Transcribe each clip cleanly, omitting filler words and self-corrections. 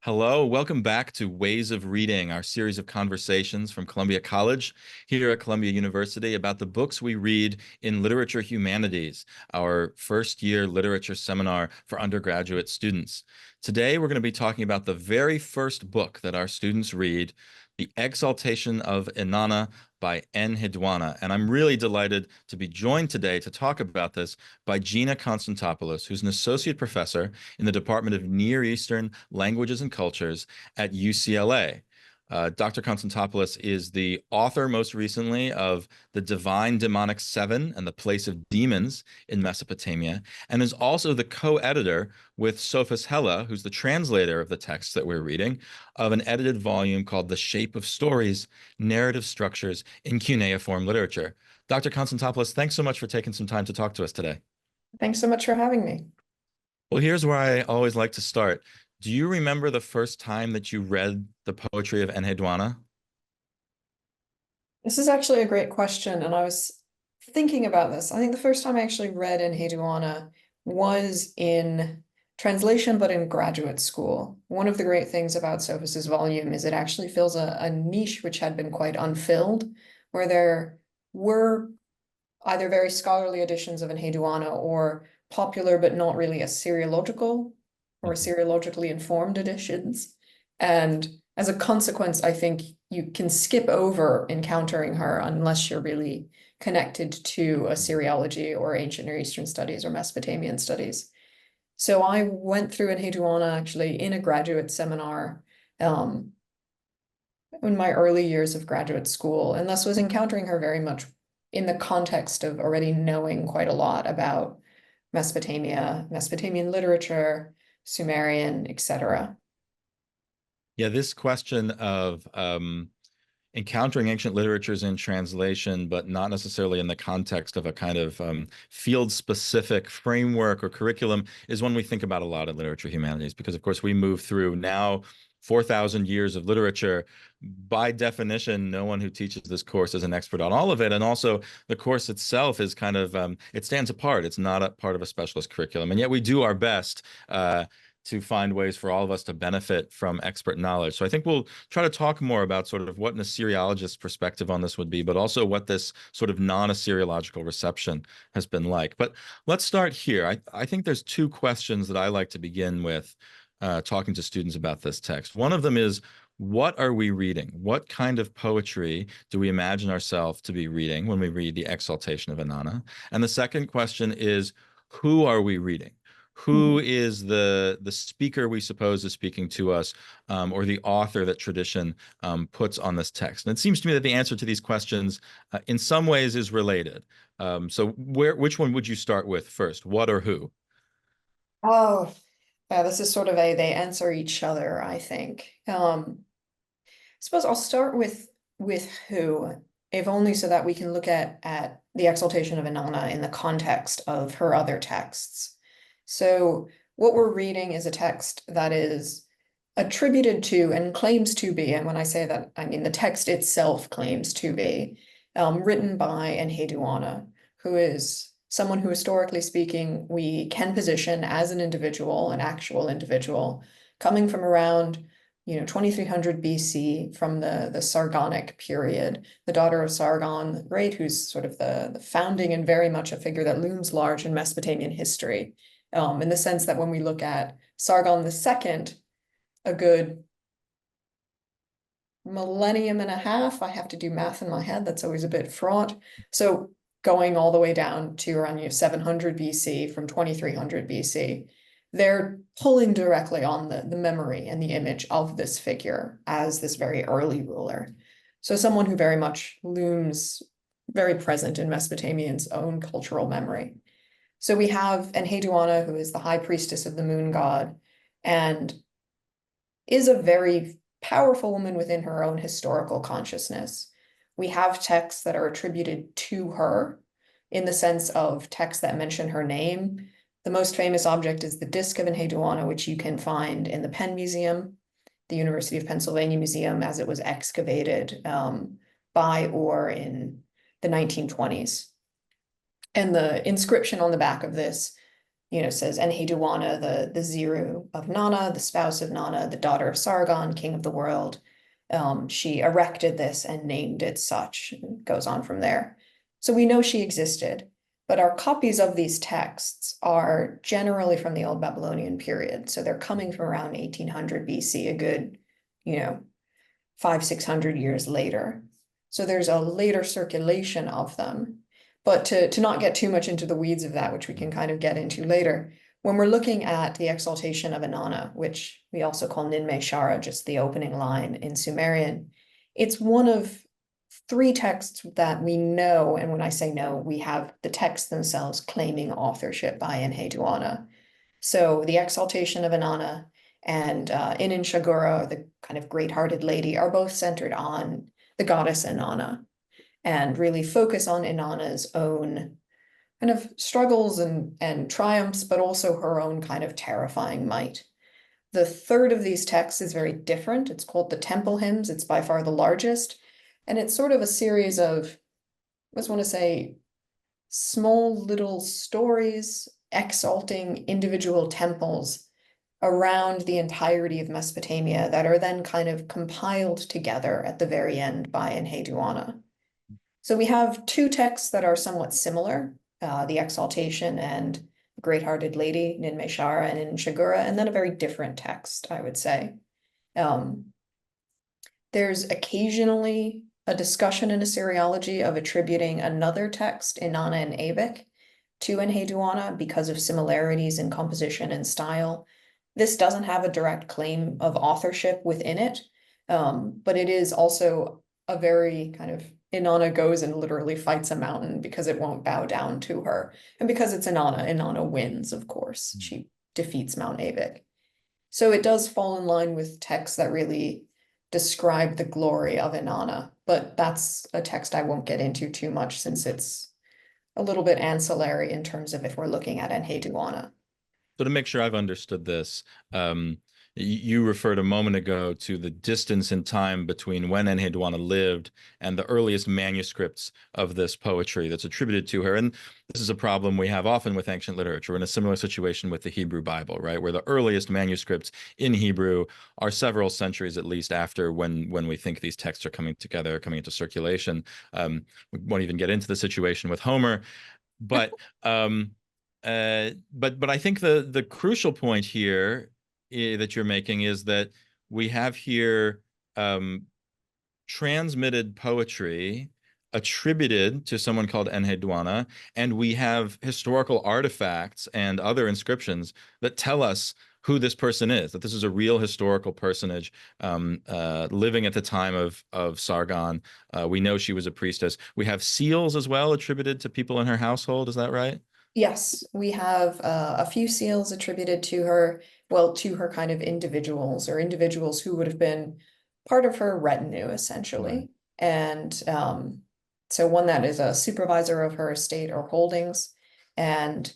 Hello, welcome back to Ways of Reading, our series of conversations from Columbia College here at Columbia University about the books we read in literature humanities, our first year literature seminar for undergraduate students. Today, we're going to be talking about the very first book that our students read, The Exaltation of Inana by Enheduanna. And I'm really delighted to be joined today to talk about this by Gina Konstantopoulos, who's an associate professor in the Department of Near Eastern Languages and Cultures at UCLA. Dr. Konstantopoulos is the author most recently of The Divine Demonic Seven and the Place of Demons in Mesopotamia, and is also the co-editor with Sophus Hella, who's the translator of the text that we're reading, of an edited volume called The Shape of Stories, Narrative Structures in Cuneiform Literature. Dr. Konstantopoulos, thanks so much for taking some time to talk to us today. Thanks so much for having me. Well, here's where I always like to start. Do you remember the first time that you read the poetry of Enheduanna? This is actually a great question, and I was thinking about this. I think the first time I actually read Enheduanna was in translation, but in graduate school. One of the great things about Sophus's volume is it actually fills a niche which had been quite unfilled, where there were either very scholarly editions of Enheduanna or popular but not really Assyriological or Mhm. Assyriologically informed editions. And as a consequence, I think you can skip over encountering her unless you're really connected to Assyriology or ancient Near Eastern studies or Mesopotamian studies. So I went through Enheduanna actually in a graduate seminar um, in my early years of graduate school, and thus was encountering her very much in the context of already knowing quite a lot about Mesopotamia, Mesopotamian literature, Sumerian, etc. Yeah, this question of encountering ancient literatures in translation, but not necessarily in the context of a kind of field-specific framework or curriculum, is one we think about a lot in literature humanities, because of course we move through now 4,000 years of literature. By definition, no one who teaches this course is an expert on all of it. And also the course itself is kind of, it stands apart. It's not a part of a specialist curriculum. And yet we do our best to find ways for all of us to benefit from expert knowledge. So I think we'll try to talk more about sort of what an Assyriologist's perspective on this would be, but also what this sort of non-Assyriological reception has been like. But let's start here. I think there's two questions that I like to begin with talking to students about this text. One of them is, what are we reading? What kind of poetry do we imagine ourselves to be reading when we read the Exaltation of Inanna? And the second question is, who are we reading? Who is the speaker we suppose is speaking to us, or the author that tradition puts on this text? And it seems to me that the answer to these questions, in some ways, is related. So which one would you start with first? What or who? Oh, yeah, this is sort of they answer each other, I think. I suppose I'll start with who, if only so that we can look at the Exaltation of Inanna in the context of her other texts. So what we're reading is a text that is attributed to and claims to be, and when I say that, I mean the text itself claims to be, written by Enheduanna, who is someone who, historically speaking, we can position as an individual, an actual individual, coming from around 2300 BC, from the Sargonic period, the daughter of Sargon the Great, who's sort of the founding and very much a figure that looms large in Mesopotamian history, in the sense that when we look at Sargon II, a good millennium and a half, I have to do math in my head, that's always a bit fraught. So going all the way down to around 700 BC, from 2300 BC, they're pulling directly on the memory and the image of this figure as this very early ruler. So someone who very much looms very present in Mesopotamians' own cultural memory. So we have Enheduanna, who is the high priestess of the moon god, and is a very powerful woman within her own historical consciousness. We have texts that are attributed to her in the sense of texts that mention her name. The most famous object is the Disc of Enheduanna, which you can find in the Penn Museum, the University of Pennsylvania Museum, as it was excavated by Orr in the 1920s. And the inscription on the back of this says Enheduanna, the Ziru of Nana, the spouse of Nana, the daughter of Sargon, king of the world. She erected this and named it such, and goes on from there. So we know she existed, but our copies of these texts are generally from the Old Babylonian period. So they're coming from around 1800 BC, a good, 500-600 years later. So there's a later circulation of them. But to not get too much into the weeds of that, which we can kind of get into later, when we're looking at the Exaltation of Inanna, which we also call Ninmeh Shara, just the opening line in Sumerian, it's one of three texts that we know, and when I say know, we have the texts themselves claiming authorship by Enheduanna. So the Exaltation of Inanna and Inin Shagura, the kind of great-hearted lady, are both centered on the goddess Inanna and really focus on Inanna's own kind of struggles and triumphs, but also her own kind of terrifying might. The third of these texts is very different. It's called the Temple Hymns. It's by far the largest. And it's sort of a series of, I just want to say, small little stories exalting individual temples around the entirety of Mesopotamia that are then kind of compiled together at the very end by Enheduanna. So we have two texts that are somewhat similar, the Exaltation and the Great-Hearted Lady, Ninmeh Shara and in Shagura, and then a very different text, I would say. There's occasionally a discussion in Assyriology of attributing another text, Inanna and Abik, to Enheduanna because of similarities in composition and style. This doesn't have a direct claim of authorship within it, but it is also a very kind of Inanna goes and literally fights a mountain because it won't bow down to her. And because it's Inanna, Inanna wins, of course. She defeats Mount Abik. So it does fall in line with texts that really describe the glory of Inanna, but that's a text I won't get into too much since it's a little bit ancillary in terms of if we're looking at Enheduanna. So to make sure I've understood this, you referred a moment ago to the distance in time between when Enheduanna lived and the earliest manuscripts of this poetry that's attributed to her. And this is a problem we have often with ancient literature. We're in a similar situation with the Hebrew Bible, right? Where the earliest manuscripts in Hebrew are several centuries at least after when we think these texts are coming together, coming into circulation. We won't even get into the situation with Homer, but but I think the crucial point here that you're making is that we have here transmitted poetry attributed to someone called Enheduanna, and we have historical artifacts and other inscriptions that tell us who this person is, that this is a real historical personage living at the time of Sargon. We know she was a priestess. We have seals as well attributed to people in her household. Is that right? Yes, we have a few seals attributed to her, well, to her kind of individuals or individuals who would have been part of her retinue, essentially. And so one that is a supervisor of her estate or holdings. And,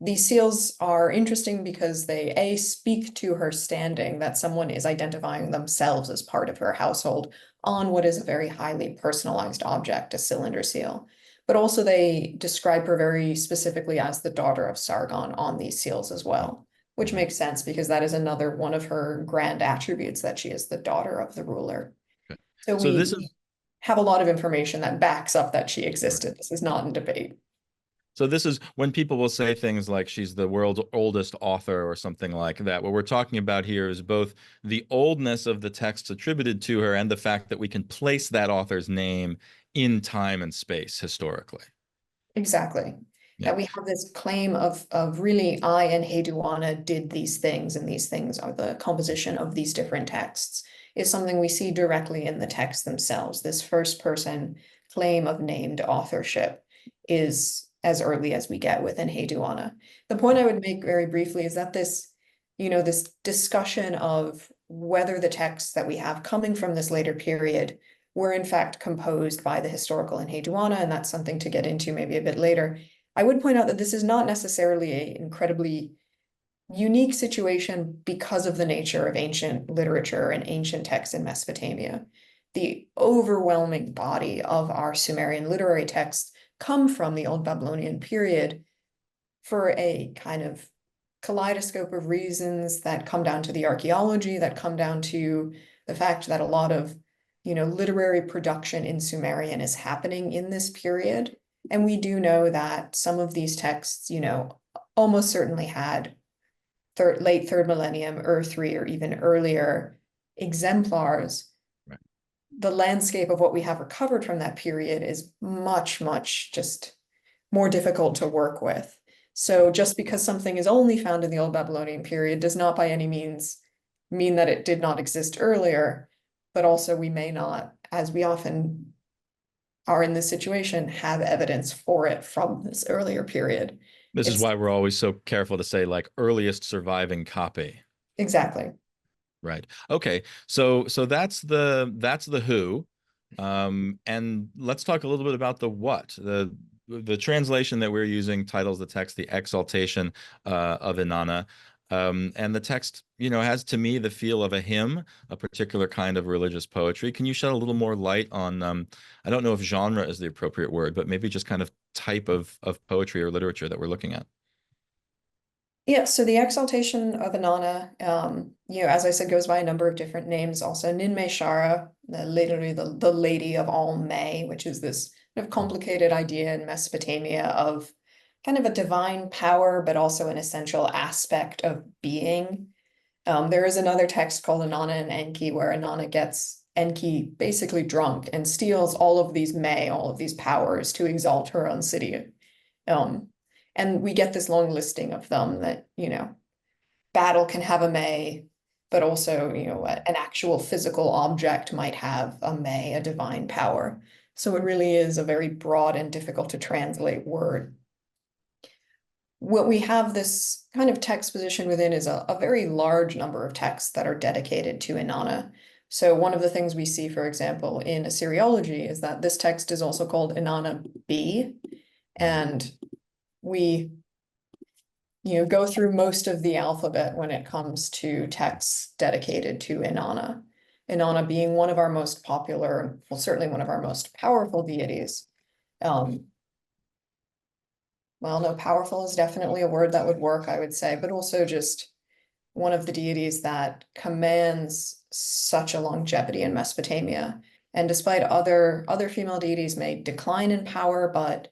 these seals are interesting because they, A, speak to her standing, that someone is identifying themselves as part of her household on what is a very highly personalized object, a cylinder seal. But also they describe her very specifically as the daughter of Sargon on these seals as well, which makes sense because that is another one of her grand attributes, that she is the daughter of the ruler. Okay. So So this we is have a lot of information that backs up that she existed. This is not in debate. So this is when people will say things like she's the world's oldest author or something like that. What we're talking about here is both the oldness of the texts attributed to her and the fact that we can place that author's name in time and space historically. Exactly. Yeah. That we have this claim of really I and Enheduanna did these things, and these things are the composition of these different texts, is something we see directly in the texts themselves. This first person claim of named authorship is as early as we get with Enheduanna. The point I would make very briefly is that this discussion of whether the texts that we have coming from this later period were in fact composed by the historical Enheduanna, and that's something to get into maybe a bit later. I would point out that this is not necessarily an incredibly unique situation because of the nature of ancient literature and ancient texts in Mesopotamia. The overwhelming body of our Sumerian literary texts come from the Old Babylonian period, for a kind of kaleidoscope of reasons that come down to the archaeology, that come down to the fact that a lot of, literary production in Sumerian is happening in this period. And we do know that some of these texts, almost certainly had late third millennium, Ur-3, or even earlier exemplars. Right. The landscape of what we have recovered from that period is much, much just more difficult to work with. So just because something is only found in the Old Babylonian period does not by any means mean that it did not exist earlier, but also we may not, as we often are in this situation, have evidence for it from this earlier period. This is It's why we're always so careful to say like earliest surviving copy. exactly. Right. Okay. So that's the who. And let's talk a little bit about the what. The translation that we're using titles the text the Exaltation of Inanna. And the text, has to me the feel of a hymn, a particular kind of religious poetry. Can you shed a little more light on, I don't know if genre is the appropriate word, but maybe just kind of type of poetry or literature that we're looking at? Yeah, so the Exaltation of Inanna, as I said, goes by a number of different names. Also, Ninmay Shara, literally the Lady of All May, which is this kind of complicated idea in Mesopotamia of kind of a divine power, but also an essential aspect of being. There is another text called Inanna and Enki, where Inanna gets Enki basically drunk and steals all of these May, all of these powers to exalt her own city. Um, and we get this long listing of them that, battle can have a May, but also, an actual physical object might have a May, a divine power. So it really is a very broad and difficult to translate word. What we have this kind of text position within is a very large number of texts that are dedicated to Inanna. So one of the things we see, for example, in Assyriology is that this text is also called Inanna B, and we go through most of the alphabet when it comes to texts dedicated to Inanna. Inanna being one of our most popular, well, certainly one of our most powerful deities. Well, no, powerful is definitely a word that would work, I would say, but also just one of the deities that commands such a longevity in Mesopotamia. And despite other female deities may decline in power, but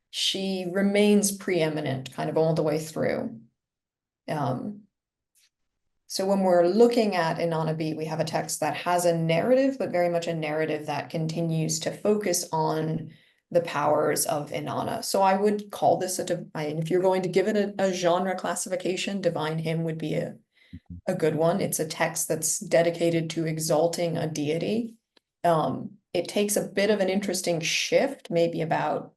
she remains preeminent kind of all the way through. So when we're looking at Inanna B, we have a text that has a narrative, but very much a narrative that continues to focus on the powers of Inanna. So I would call this if you're going to give it a genre classification, divine hymn would be a good one. It's a text that's dedicated to exalting a deity. It takes a bit of an interesting shift, maybe about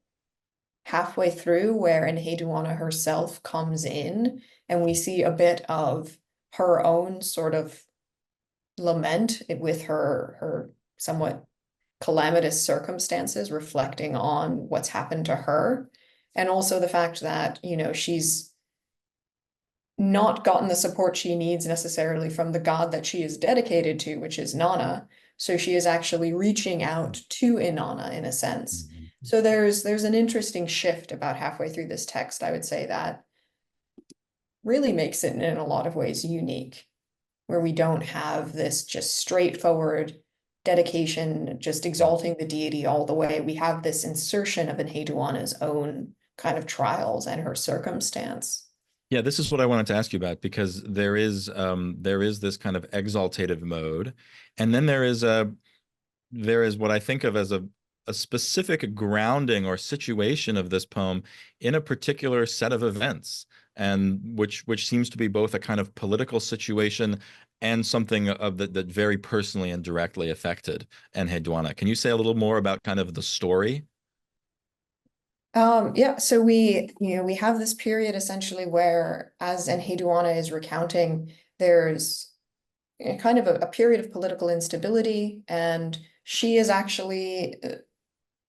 halfway through, where Enheduanna herself comes in, and we see a bit of her own sort of lament with her somewhat calamitous circumstances, reflecting on what's happened to her, and also the fact that, she's not gotten the support she needs necessarily from the god that she is dedicated to, which is Nana. So she is actually reaching out to Inanna in a sense. So there's an interesting shift about halfway through this text, I would say, that really makes it in a lot of ways unique, where we don't have this just straightforward dedication, just exalting the deity all the way. We have this insertion of Enheduanna's own kind of trials and her circumstance. Yeah, this is what I wanted to ask you about because there is this kind of exaltative mode, and then there is what I think of as a specific grounding or situation of this poem in a particular set of events, and which seems to be both a kind of political situation and something of that very personally and directly affected Enheduanna. Can you say a little more about kind of the story? Yeah, so we have this period essentially where, as Enheduanna is recounting, there's kind of a period of political instability, and she is actually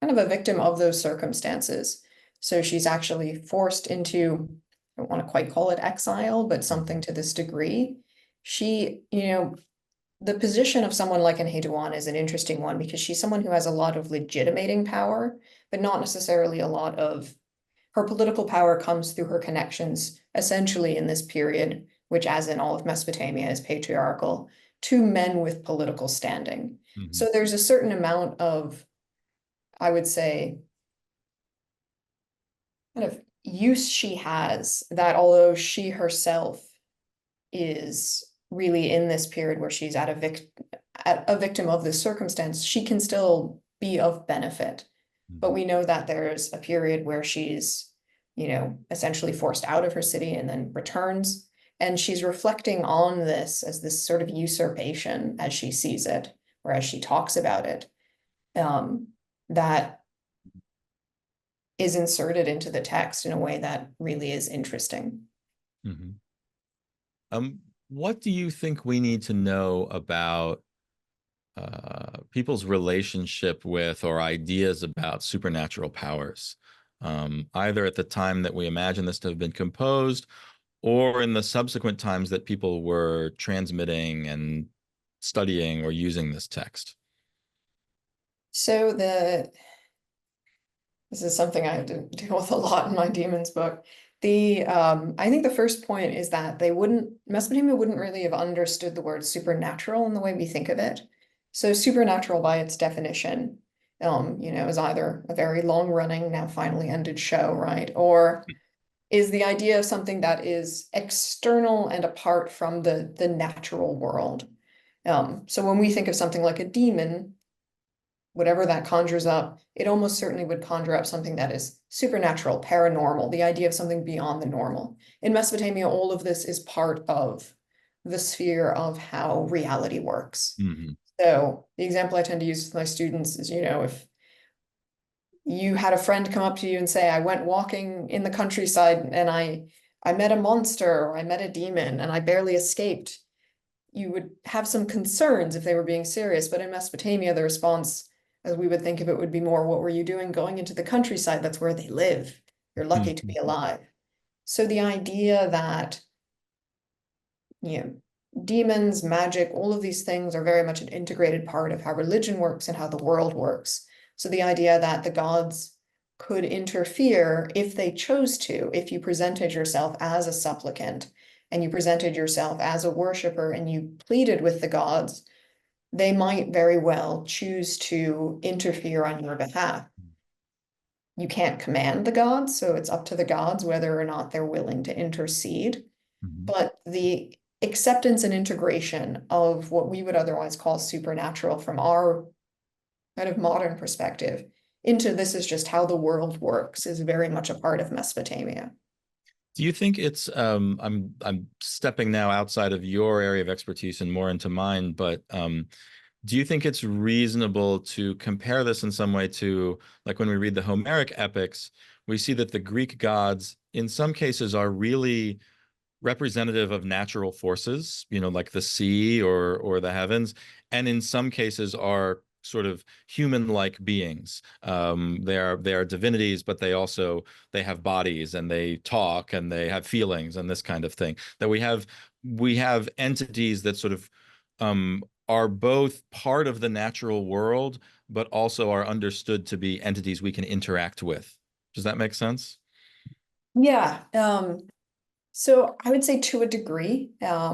kind of a victim of those circumstances. So she's actually forced into, I don't want to quite call it exile, but something to this degree. She, the position of someone like Enheduanna is an interesting one because she's someone who has a lot of legitimating power, but not necessarily a lot of her political power comes through her connections, essentially in this period, which as in all of Mesopotamia is patriarchal, to men with political standing. Mm-hmm. So there's a certain amount of, I would say, kind of use she has that although she herself is really in this period where she's at a victim of this circumstance, she can still be of benefit. But we know that there's a period where she's, essentially forced out of her city and then returns. And she's reflecting on this as this sort of usurpation as she sees it, or as she talks about it, that is inserted into the text in a way that really is interesting. Mm-hmm. What do you think we need to know about people's relationship with or ideas about supernatural powers, either at the time that we imagine this to have been composed or in the subsequent times that people were transmitting and studying or using this text? So this is something I have to deal with a lot in my demons book. I think the first point is that Mesopotamia wouldn't really have understood the word supernatural in the way we think of it. So supernatural by its definition, is either a very long running, now finally ended show, right? Or is the idea of something that is external and apart from the natural world. So when we think of something like a demon, whatever that conjures up, it almost certainly would conjure up something that is supernatural, paranormal, the idea of something beyond the normal. In Mesopotamia, all of this is part of the sphere of how reality works. Mm-hmm. So the example I tend to use with my students is, if you had a friend come up to you and say, I went walking in the countryside and I met a monster or I met a demon and I barely escaped, you would have some concerns if they were being serious. But in Mesopotamia, the response, as we would think of it, would be more, what were you doing going into the countryside? That's where they live. You're lucky to be alive. So the idea that, demons, magic, all of these things are very much an integrated part of how religion works and how the world works. So the idea that the gods could interfere if they chose to, if you presented yourself as a supplicant and you presented yourself as a worshiper and you pleaded with the gods, they might very well choose to interfere on your behalf. You can't command the gods, so it's up to the gods whether or not they're willing to intercede. Mm-hmm. But the acceptance and integration of what we would otherwise call supernatural from our kind of modern perspective into this is just how the world works is very much a part of Mesopotamia. Do you think it's I'm stepping now outside of your area of expertise and more into mine, but do you think it's reasonable to compare this in some way to, like, when we read the Homeric epics, we see that the Greek gods in some cases are really representative of natural forces, like the sea or the heavens, and in some cases are sort of human-like beings. They are divinities, but they have bodies and they talk and they have feelings and this kind of thing. That we have entities that sort of are both part of the natural world, but also are understood to be entities we can interact with. Does that make sense? Yeah. So I would say to a degree,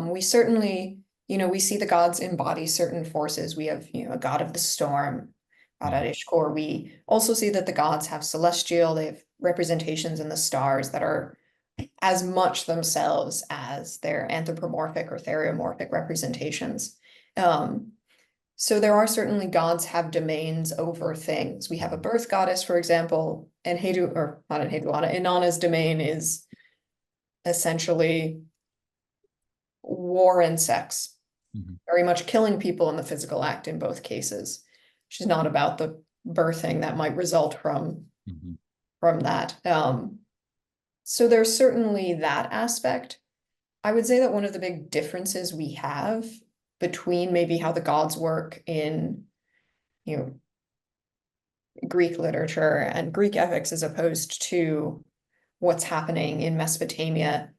we certainly, we see the gods embody certain forces. We have, a god of the storm, god Mhm. Ishkor. We also see that the gods have celestial, they have representations in the stars that are as much themselves as their anthropomorphic or theriomorphic representations. So there are certainly gods have domains over things. We have a birth goddess, for example, or not Enheduanna, Inanna's domain is essentially war and sex, Mhm. very much killing people in the physical act in both cases. She's not about the birthing that might result from Mhm. that. So there's certainly that aspect. I would say that one of the big differences we have between maybe how the gods work in, Greek literature and Greek epics as opposed to what's happening in Mesopotamia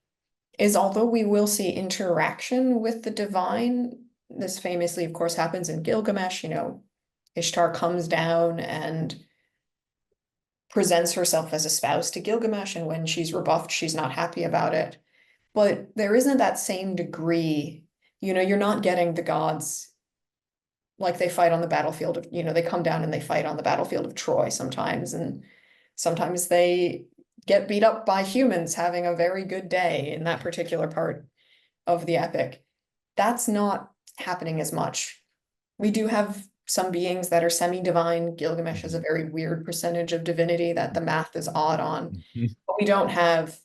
is although we will see interaction with the divine, this famously, of course, happens in Gilgamesh, Ishtar comes down and presents herself as a spouse to Gilgamesh, and when she's rebuffed, she's not happy about it. But there isn't that same degree, you're not getting the gods like they fight on the battlefield of, they come down and they fight on the battlefield of Troy sometimes, and sometimes they get beat up by humans having a very good day in that particular part of the epic. That's not happening as much. We do have some beings that are semi-divine. Gilgamesh has a very weird percentage of divinity that the math is odd on. But we don't have,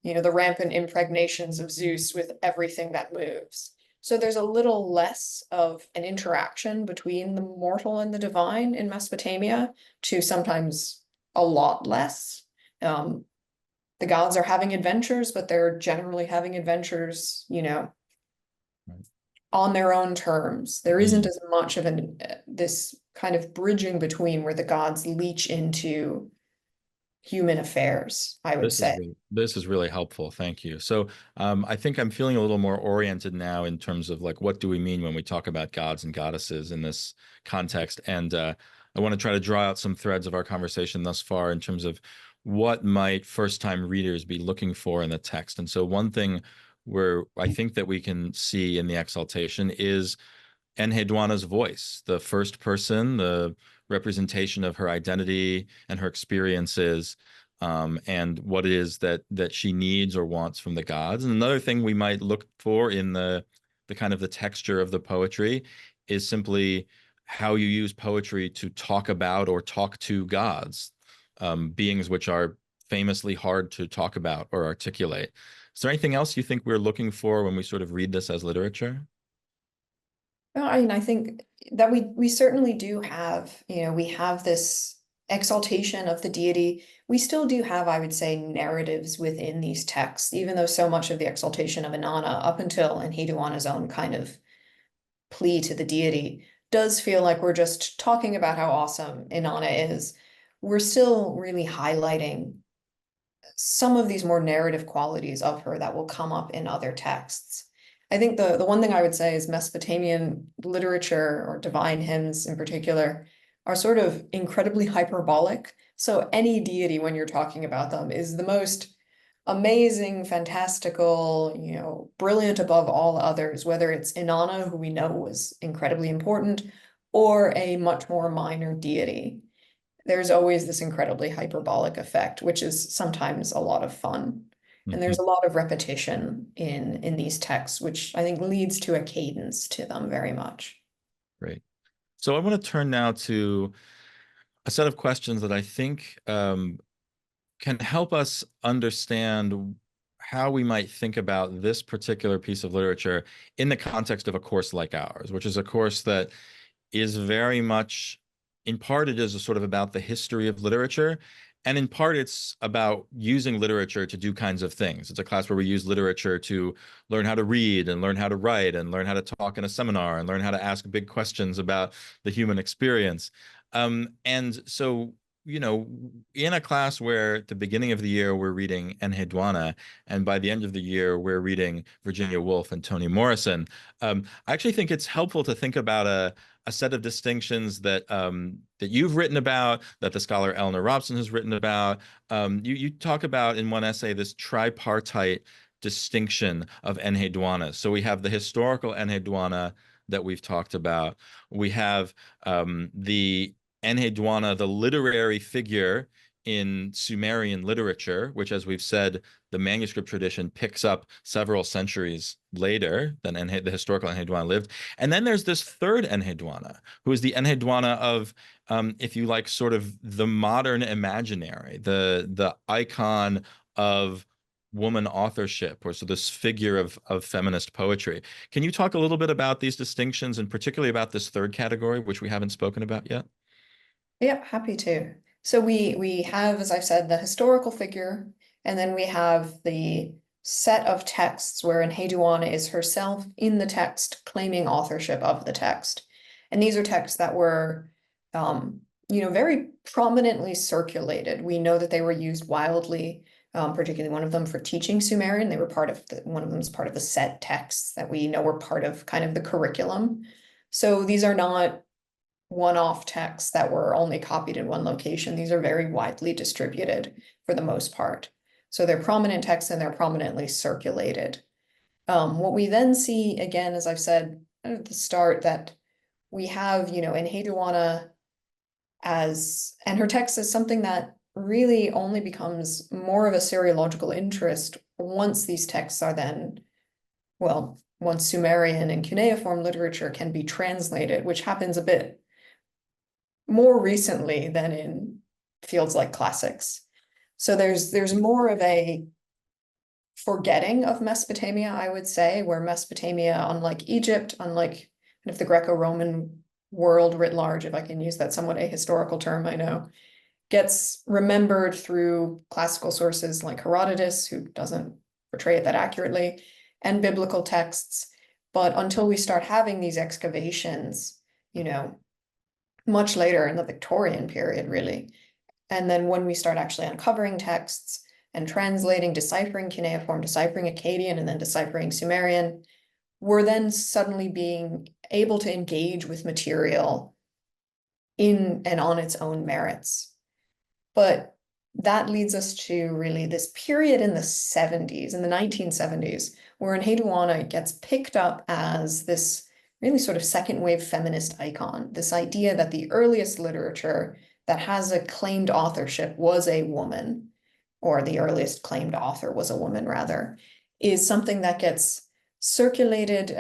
the rampant impregnations of Zeus with everything that moves. So there's a little less of an interaction between the mortal and the divine in Mesopotamia, to sometimes a lot less. The gods are having adventures, but they're generally having adventures, on their own terms. There isn't as much of this kind of bridging between where the gods leach into human affairs, I would say. This is really helpful. Thank you. So I think I'm feeling a little more oriented now in terms of like, what do we mean when we talk about gods and goddesses in this context? And I want to try to draw out some threads of our conversation thus far in terms of what might first-time readers be looking for in the text. And so one thing where I think that we can see in the Exaltation is Enheduanna's voice, the first person, the representation of her identity and her experiences, and what it is that she needs or wants from the gods. And another thing we might look for in the kind of the texture of the poetry is simply how you use poetry to talk about or talk to gods, beings which are famously hard to talk about or articulate. Is there anything else you think we're looking for when we sort of read this as literature? No, I mean, I think that we certainly do have, we have this exaltation of the deity. We still do have, I would say, narratives within these texts, even though so much of the exaltation of Inanna, up until Enheduanna's own kind of plea to the deity, does feel like we're just talking about how awesome Inanna is. We're still really highlighting some of these more narrative qualities of her that will come up in other texts. I think the one thing I would say is Mesopotamian literature, or divine hymns in particular, are sort of incredibly hyperbolic. So any deity, when you're talking about them, is the most amazing, fantastical, brilliant above all others, whether it's Inanna, who we know was incredibly important, or a much more minor deity. There's always this incredibly hyperbolic effect, which is sometimes a lot of fun. And there's a lot of repetition in these texts, which I think leads to a cadence to them very much. Great. So I want to turn now to a set of questions that I think can help us understand how we might think about this particular piece of literature in the context of a course like ours, which is a course that is very much, in part, it is a sort of about the history of literature. And in part, it's about using literature to do kinds of things. It's a class where we use literature to learn how to read and learn how to write and learn how to talk in a seminar and learn how to ask big questions about the human experience. And so, in a class where at the beginning of the year we're reading Enheduanna, and by the end of the year we're reading Virginia Woolf and Toni Morrison, I actually think it's helpful to think about a set of distinctions that that you've written about, that the scholar Eleanor Robson has written about. You talk about in one essay this tripartite distinction of Enheduanna. So we have the historical Enheduanna that we've talked about. We have the Enheduanna, the literary figure in Sumerian literature, which, as we've said, the manuscript tradition picks up several centuries later than the historical Enheduanna lived. And then there's this third Enheduanna, who is the Enheduanna of, if you like, sort of the modern imaginary, the icon of woman authorship, or so this figure of feminist poetry. Can you talk a little bit about these distinctions, and particularly about this third category, which we haven't spoken about yet? Yeah, happy to. So we have, as I said, the historical figure, and then we have the set of texts where Enheduanna is herself in the text claiming authorship of the text. And these are texts that were, very prominently circulated. We know that they were used wildly, particularly one of them for teaching Sumerian. They were one of them is part of the set texts that we know were part of kind of the curriculum. So these are not one-off texts that were only copied in one location. These are very widely distributed for the most part. So they're prominent texts and they're prominently circulated. What we then see, again, as I've said at the start, that we have, Enheduanna and her text is something that really only becomes more of a Assyriological interest once these texts are then, well, once Sumerian and cuneiform literature can be translated, which happens a bit more recently than in fields like classics. So there's more of a forgetting of Mesopotamia, I would say, where Mesopotamia, unlike Egypt, unlike kind of the Greco-Roman world writ large, if I can use that somewhat ahistorical term, I know, gets remembered through classical sources like Herodotus, who doesn't portray it that accurately, and biblical texts. But until we start having these excavations, much later in the Victorian period, really, and then when we start actually uncovering texts and translating, deciphering cuneiform, deciphering Akkadian, and then deciphering Sumerian, we're then suddenly being able to engage with material in and on its own merits. But that leads us to really this period in the 70s, in the 1970s, where Enheduanna gets picked up as this really sort of second wave feminist icon, this idea that the earliest literature that has a claimed authorship was a woman, or the earliest claimed author was a woman, rather, is something that gets circulated.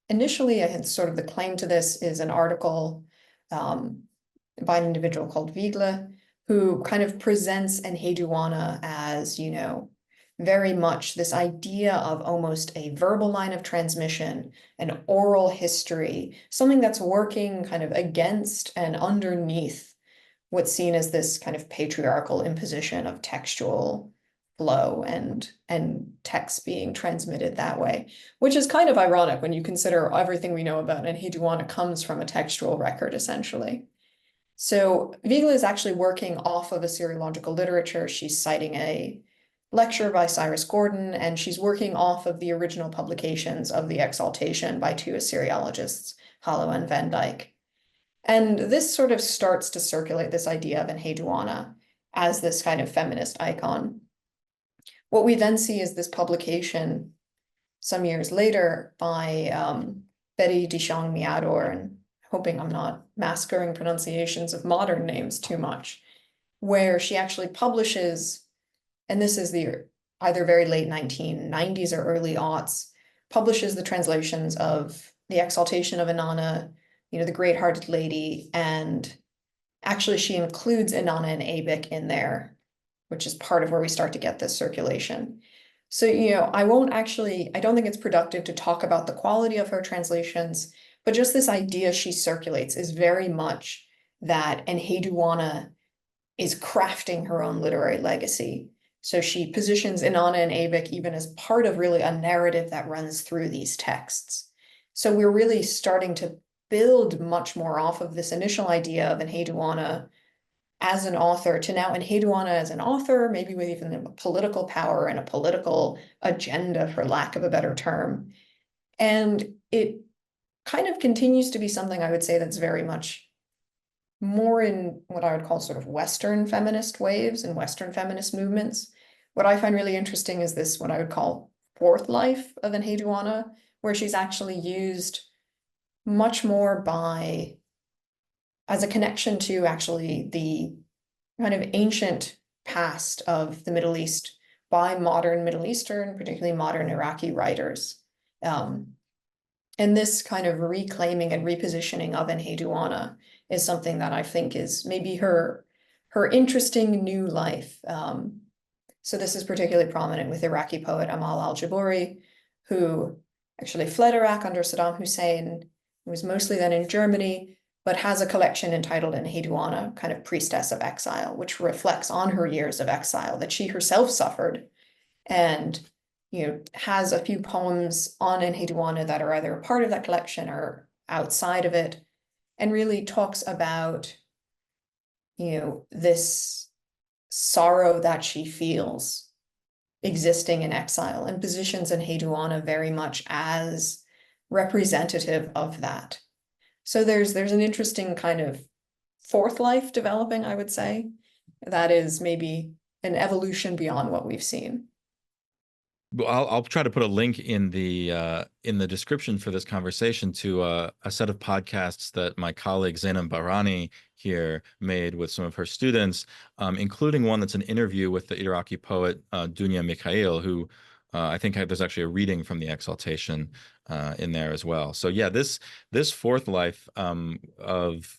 Initially, I had sort of the claim to this is an article by an individual called Vigle, who kind of presents Enheduanna as, very much this idea of almost a verbal line of transmission, an oral history, something that's working kind of against and underneath what's seen as this kind of patriarchal imposition of textual flow and text being transmitted that way, which is kind of ironic when you consider everything we know about Enheduanna comes from a textual record, essentially. So Vigle is actually working off of Assyriological literature. She's citing a lecture by Cyrus Gordon, and she's working off of the original publications of the Exaltation by two Assyriologists, Hallo and Van Dyck. And this sort of starts to circulate this idea of Enheduanna as this kind of feminist icon. What we then see is this publication some years later by Betty Dishang Miador, and hoping I'm not massacring pronunciations of modern names too much, where she actually publishes, and this is the either very late 1990s or early aughts, publishes the translations of the Exaltation of Inana, the Great-Hearted Lady, and actually she includes Inana and Abic in there, which is part of where we start to get this circulation. So, I don't think it's productive to talk about the quality of her translations, but just this idea she circulates is very much that Enheduanna is crafting her own literary legacy. So she positions Inana and Abic even as part of really a narrative that runs through these texts. So we're really starting to build much more off of this initial idea of Enheduanna as an author to now Enheduanna as an author, maybe with even a political power and a political agenda, for lack of a better term. And it kind of continues to be something I would say that's very much more in what I would call sort of Western feminist waves and Western feminist movements. What I find really interesting is this, what I would call fourth life of Enheduanna, where she's actually used much more as a connection to actually the kind of ancient past of the Middle East by modern Middle Eastern, particularly modern Iraqi writers. And this kind of reclaiming and repositioning of Enheduanna is something that I think is maybe her interesting new life. So this is particularly prominent with Iraqi poet Amal al-Jabouri, who actually fled Iraq under Saddam Hussein, who was mostly then in Germany, but has a collection entitled Enheduanna, kind of Priestess of Exile, which reflects on her years of exile that she herself suffered, and has a few poems on Enheduanna that are either a part of that collection or outside of it, and really talks about this sorrow that she feels existing in exile, and positions Enheduanna very much as representative of that. So there's an interesting kind of fourth life developing, I would say, that is maybe an evolution beyond what we've seen. Well, I'll try to put a link in the description for this conversation to a set of podcasts that my colleague Zainab Barani here made with some of her students, including one that's an interview with the Iraqi poet Dunya Mikhail, who I think there's actually a reading from the Exaltation in there as well. So yeah, this fourth life of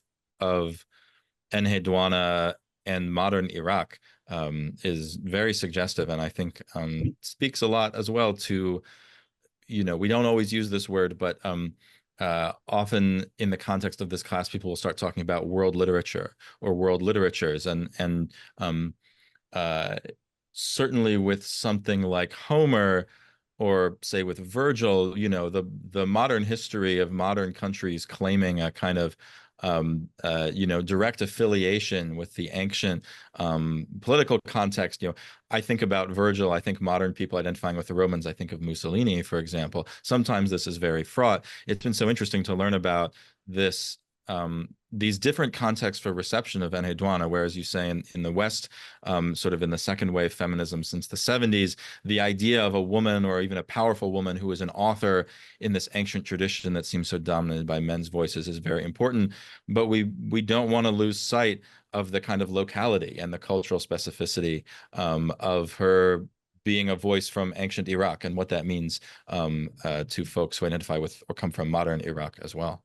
Enheduanna and modern Iraq is very suggestive, and I think speaks a lot as well to, we don't always use this word, but often in the context of this class, people will start talking about world literature or world literatures, and uh, certainly with something like Homer, or say with Virgil, the modern history of modern countries claiming a kind of direct affiliation with the ancient political context. I think about Virgil, I think modern people identifying with the Romans, I think of Mussolini, for example. Sometimes this is very fraught. It's been so interesting to learn about this these different contexts for reception of Enheduanna, whereas you say in the West, sort of in the second wave feminism since the 70s, the idea of a woman or even a powerful woman who is an author in this ancient tradition that seems so dominated by men's voices is very important. But we don't want to lose sight of the kind of locality and the cultural specificity of her being a voice from ancient Iraq and what that means to folks who identify with or come from modern Iraq as well.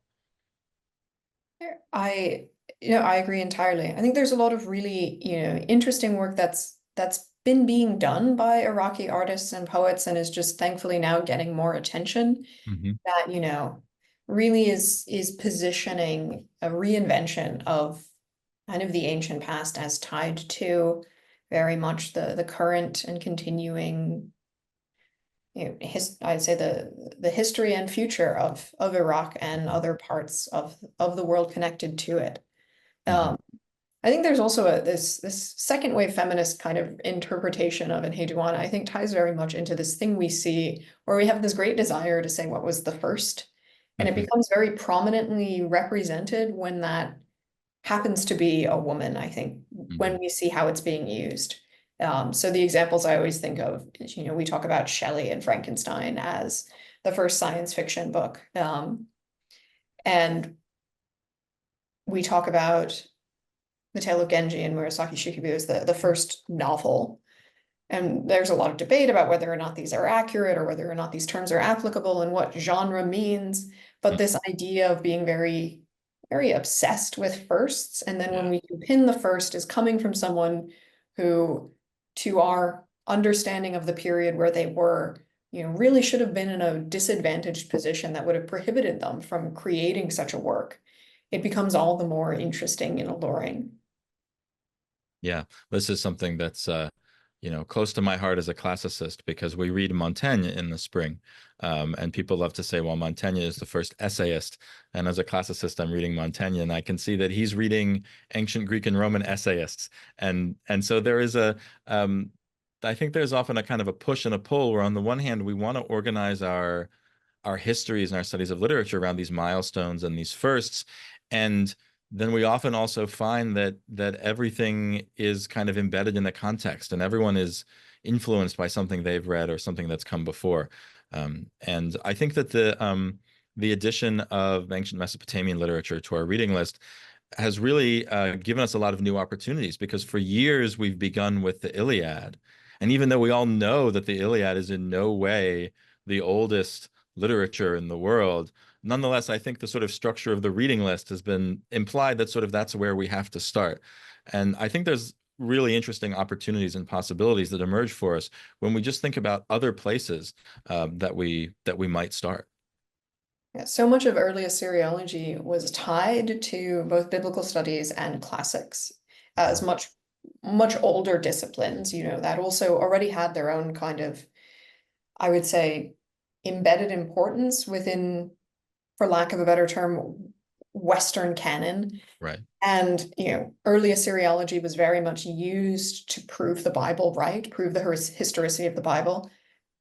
I, I agree entirely. I think there's a lot of really, interesting work that's been being done by Iraqi artists and poets and is just thankfully now getting more attention Mm-hmm. that, really is positioning a reinvention of kind of the ancient past as tied to very much the current and continuing, I'd say the history and future of Iraq and other parts of the world connected to it. Mm-hmm. I think there's also this second wave feminist kind of interpretation of Enheduanna, I think ties very much into this thing we see where we have this great desire to say what was the first, and it Mm-hmm. becomes very prominently represented when that happens to be a woman, I think, Mm-hmm. when we see how it's being used. So the examples I always think of is, we talk about Shelley and Frankenstein as the first science fiction book. And we talk about The Tale of Genji and Murasaki Shikibu as the first novel. And there's a lot of debate about whether or not these are accurate or whether or not these terms are applicable and what genre means. But this idea of being very, very obsessed with firsts, and then when Yeah. we can pin the first is coming from someone who, to our understanding of the period where they were, really should have been in a disadvantaged position that would have prohibited them from creating such a work. It becomes all the more interesting and alluring. Yeah, this is something that's close to my heart as a classicist because we read Montaigne in the spring, and people love to say, "Well, Montaigne is the first essayist." And as a classicist, I'm reading Montaigne, and I can see that he's reading ancient Greek and Roman essayists, and so there is I think there's often a kind of a push and a pull where on the one hand we want to organize our histories and our studies of literature around these milestones and these firsts, and then we often also find that everything is kind of embedded in the context, and everyone is influenced by something they've read or something that's come before. And I think that the addition of ancient Mesopotamian literature to our reading list has really given us a lot of new opportunities because for years we've begun with the Iliad. And even though we all know that the Iliad is in no way the oldest literature in the world, nonetheless, I think the sort of structure of the reading list has been implied that sort of that's where we have to start. And I think there's really interesting opportunities and possibilities that emerge for us when we just think about other places that we might start. Yeah, so much of early Assyriology was tied to both biblical studies and classics as much older disciplines, that also already had their own kind of, I would say, embedded importance within, for lack of a better term, Western canon. Right. And, early Assyriology was very much used to prove the Bible right, prove the historicity of the Bible.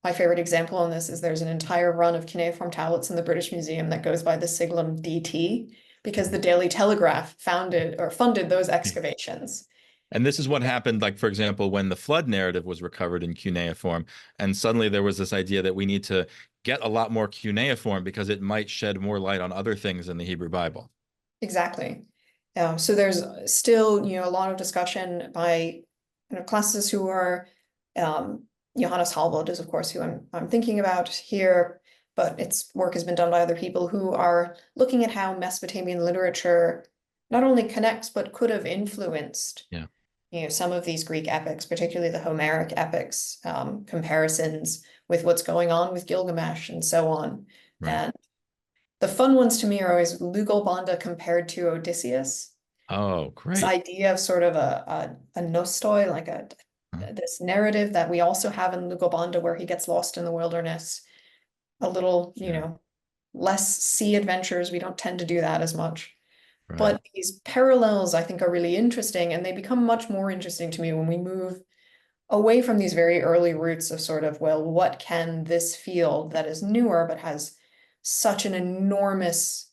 My favorite example on this is there's an entire run of cuneiform tablets in the British Museum that goes by the siglum DT, because the Daily Telegraph founded or funded those excavations. And this is what happened, like, for example, when the flood narrative was recovered in cuneiform, and suddenly there was this idea that we need to get a lot more cuneiform because it might shed more light on other things in the Hebrew Bible. Exactly. So there's still, a lot of discussion by classicists who are Johannes Halvold is, of course, who I'm thinking about here, but its work has been done by other people who are looking at how Mesopotamian literature not only connects but could have influenced, Yeah, some of these Greek epics, particularly the Homeric epics, comparisons with what's going on with Gilgamesh and so on. right. And the fun ones to me are always Lugalbanda compared to Odysseus. Oh, This great. idea of sort of a nostoi, like Huh? this narrative that we also have in Lugalbanda where he gets lost in the wilderness, a little, Yeah, less sea adventures. We don't tend to do that as much. right. But these parallels, I think, are really interesting, and they become much more interesting to me when we move away from these very early roots of sort of, well, what can this field that is newer but has such an enormous,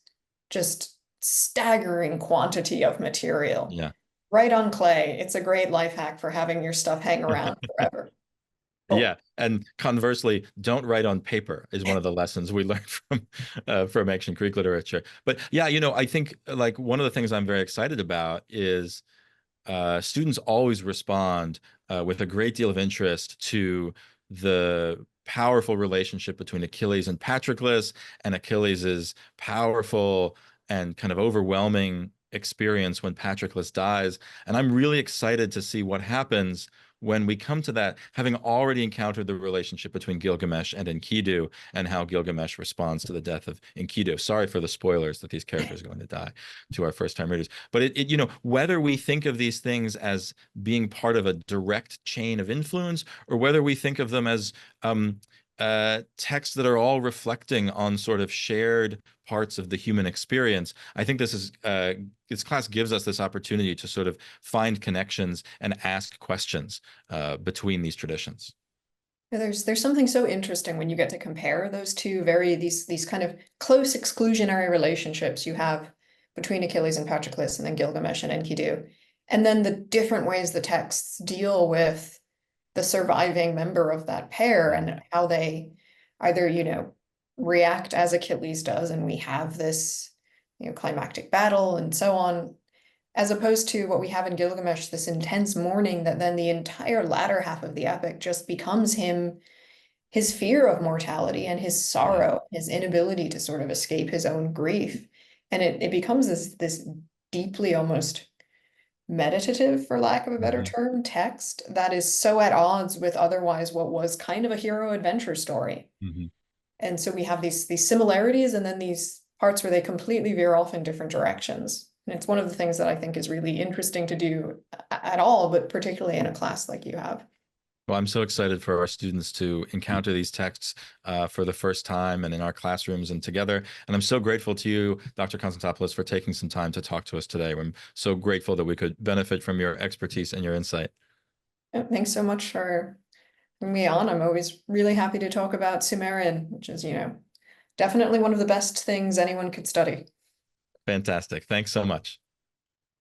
just staggering quantity of material. Yeah. Write on clay. It's a great life hack for having your stuff hang around forever. Oh, Yeah, and conversely, don't write on paper is one of the lessons we learned from ancient Greek literature. But yeah, I think like one of the things I'm very excited about is students always respond with a great deal of interest to the powerful relationship between Achilles and Patroclus, and Achilles's powerful and kind of overwhelming experience when Patroclus dies. And I'm really excited to see what happens when we come to that, having already encountered the relationship between Gilgamesh and Enkidu, and how Gilgamesh responds to the death of Enkidu. Sorry for the spoilers that these characters are going to die to our first time readers. But whether we think of these things as being part of a direct chain of influence, or whether we think of them as texts that are all reflecting on sort of shared parts of the human experience, I think this class gives us this opportunity to sort of find connections and ask questions between these traditions. there's something so interesting when you get to compare those two these kind of close exclusionary relationships you have between Achilles and Patroclus and then Gilgamesh and Enkidu. And then the different ways the texts deal with the surviving member of that pair and how they either, react as Achilles does, and we have this, climactic battle and so on, as opposed to what we have in Gilgamesh, this intense mourning that then the entire latter half of the epic just becomes his fear of mortality and his Yeah. sorrow, his inability to sort of escape his own grief. And it becomes this deeply almost meditative, for lack of a better Mhm. term, text that is so at odds with otherwise what was kind of a hero adventure story. Mhm. And so we have these similarities and then these parts where they completely veer off in different directions. And it's one of the things that I think is really interesting to do at all, but particularly in a class like you have. Well, I'm so excited for our students to encounter these texts for the first time and in our classrooms and together. And I'm so grateful to you, Dr. Konstantopoulos, for taking some time to talk to us today. I'm so grateful that we could benefit from your expertise and your insight. Thanks so much for having me on. I'm always really happy to talk about Sumerian, which is, definitely one of the best things anyone could study. Fantastic. Thanks so much.